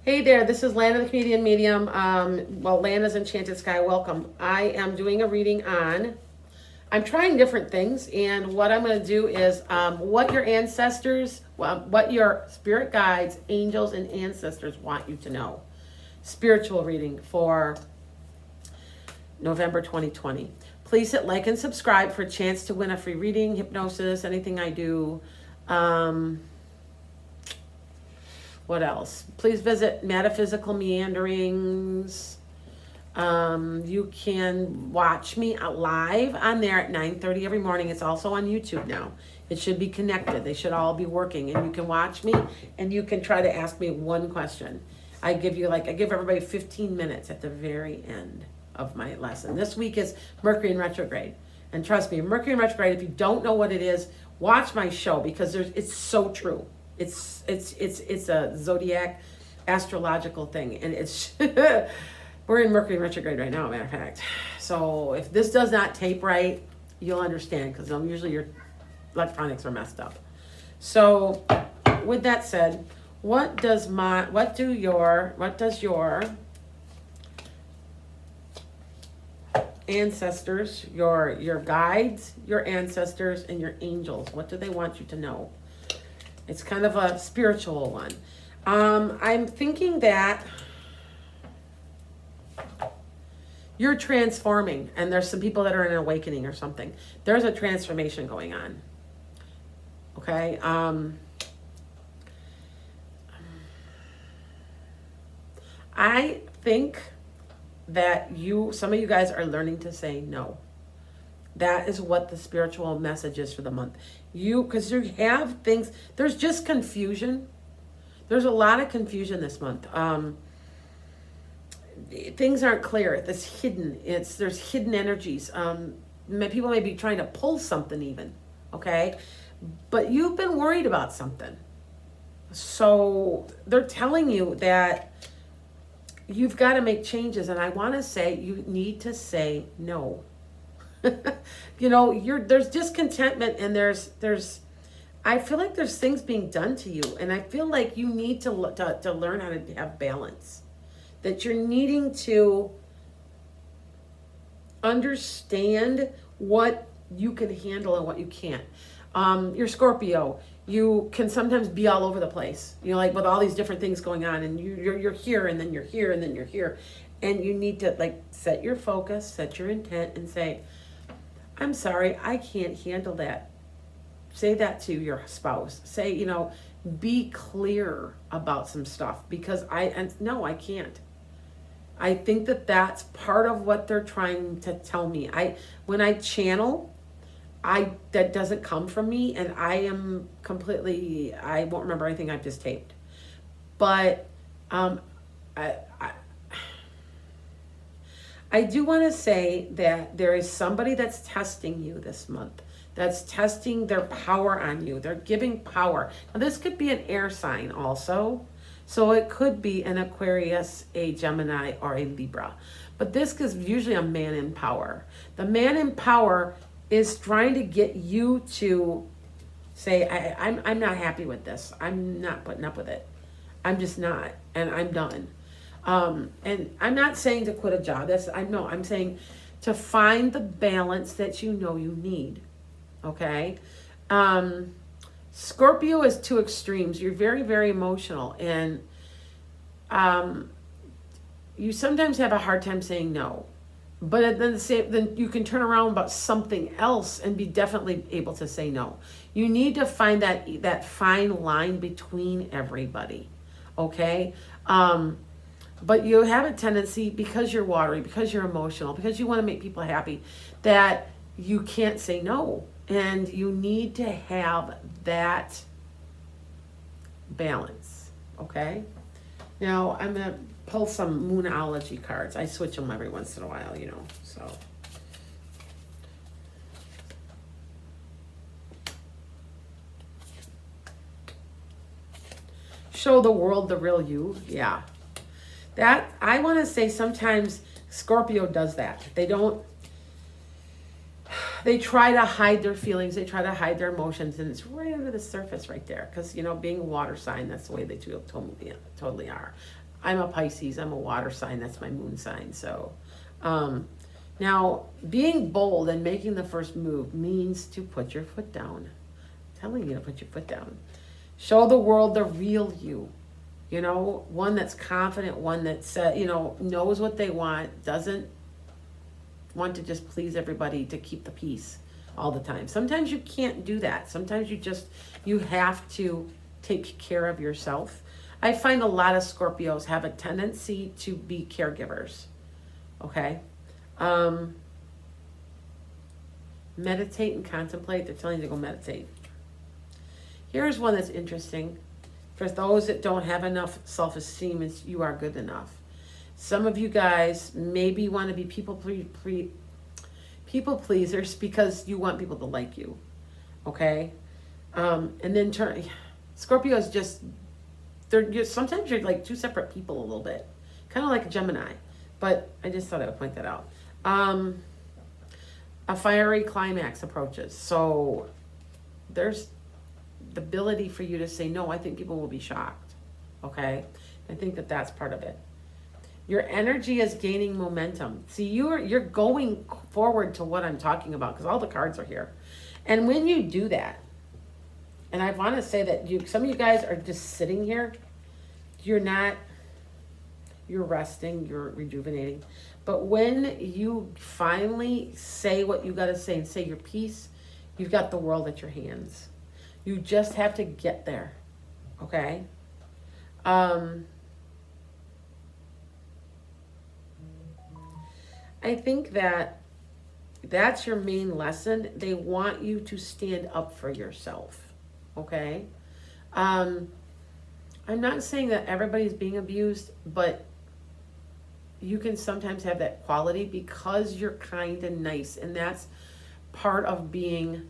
Hey there, this is Lana the Comedian Medium. Lana's Enchanted Sky, welcome. I am doing a reading on, I'm trying different things, and what I'm going to do is what your ancestors, what your spirit guides, angels, and ancestors want you to know. Spiritual reading for November 2020. Please hit like and subscribe for a chance to win a free reading, hypnosis, anything I do. What else? Please visit Metaphysical Meanderings. You can watch me live on there at 9:30 every morning. It's also on YouTube now. It should be connected. They should all be working. And you can watch me and you can try to ask me one question. I give everybody 15 minutes at the very end of my lesson. This week is Mercury in retrograde. And trust me, Mercury in retrograde, if you don't know what it is, watch my show because it's so true. It's a zodiac astrological thing, and it's we're in Mercury retrograde right now, matter of fact. So if this does not tape right, you'll understand because usually your electronics are messed up. So with that said, what does your ancestors, your guides, your ancestors, and your angels, what do they want you to know? It's kind of a spiritual one. I'm thinking that you're transforming, and there's some people that are in an awakening or something. There's a transformation going on. Okay? I think that some of you guys are learning to say no. That is what the spiritual message is for the month. Because you have things, there's just confusion. There's a lot of confusion this month. Things aren't clear. It's hidden. There's hidden energies. People may be trying to pull something even, okay? But you've been worried about something. So they're telling you that you've got to make changes. And I want to say you need to say no. There's discontentment and I feel like there's things being done to you, and I feel like you need to learn how to have balance, that you're needing to understand what you can handle and what you can't. You're Scorpio. You can sometimes be all over the place, like with all these different things going on, and you're here and then you're here and then you're here, and you need to set your focus, set your intent, and say, I'm sorry, I can't handle that. Say that to your spouse. Say, be clear about some stuff because no, I can't. I think that that's part of what they're trying to tell me. When I channel, that doesn't come from me, and I won't remember anything I've just taped. But I do want to say that there is somebody that's testing you this month, that's testing their power on you. They're giving power. Now, this could be an air sign also. So it could be an Aquarius, a Gemini, or a Libra. But this is usually a man in power. The man in power is trying to get you to say, I'm not happy with this. I'm not putting up with it. I'm just not. And I'm done. And I'm not saying to quit a job. I'm saying to find the balance that you need. Okay? Scorpio is two extremes. You're very, very emotional, and you sometimes have a hard time saying no. But then you can turn around about something else and be definitely able to say no. You need to find that fine line between everybody. Okay? But you have a tendency, because you're watery, because you're emotional, because you want to make people happy, that you can't say no. And you need to have that balance, okay? Now, I'm going to pull some Moonology cards. I switch them every once in a while, so. Show the world the real you, yeah. That, I want to say sometimes Scorpio does that. They try to hide their feelings. They try to hide their emotions. And it's right under the surface right there. Because, being a water sign, that's the way they totally are. I'm a Pisces. I'm a water sign. That's my moon sign. So, now being bold and making the first move means to put your foot down. I'm telling you to put your foot down. Show the world the real you. You know, one that's confident, one that knows what they want, doesn't want to just please everybody to keep the peace all the time. Sometimes you can't do that. Sometimes you have to take care of yourself. I find a lot of Scorpios have a tendency to be caregivers. Okay? Meditate and contemplate. They're telling you to go meditate. Here's one that's interesting. For those that don't have enough self-esteem, you are good enough. Some of you guys maybe want to be people pleasers because you want people to like you. Okay? And then Scorpios just, sometimes you're like two separate people a little bit. Kind of like a Gemini. But I just thought I would point that out. A fiery climax approaches. So there's the ability for you to say, no, I think people will be shocked. Okay? I think that that's part of it. Your energy is gaining momentum. See, you're going forward to what I'm talking about because all the cards are here. And when you do that, and I want to say that some of you guys are just sitting here. You're resting, you're rejuvenating. But when you finally say what you got to say and say your piece, you've got the world at your hands. You just have to get there. Okay? I think that's your main lesson. They want you to stand up for yourself. Okay? I'm not saying that everybody's being abused, but you can sometimes have that quality because you're kind and nice. And that's part of being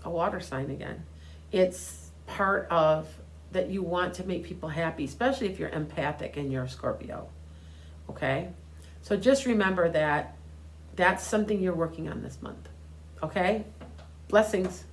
a water sign again. It's part of that you want to make people happy, especially if you're empathic and you're a Scorpio. Okay? So just remember that that's something you're working on this month. Okay? Blessings.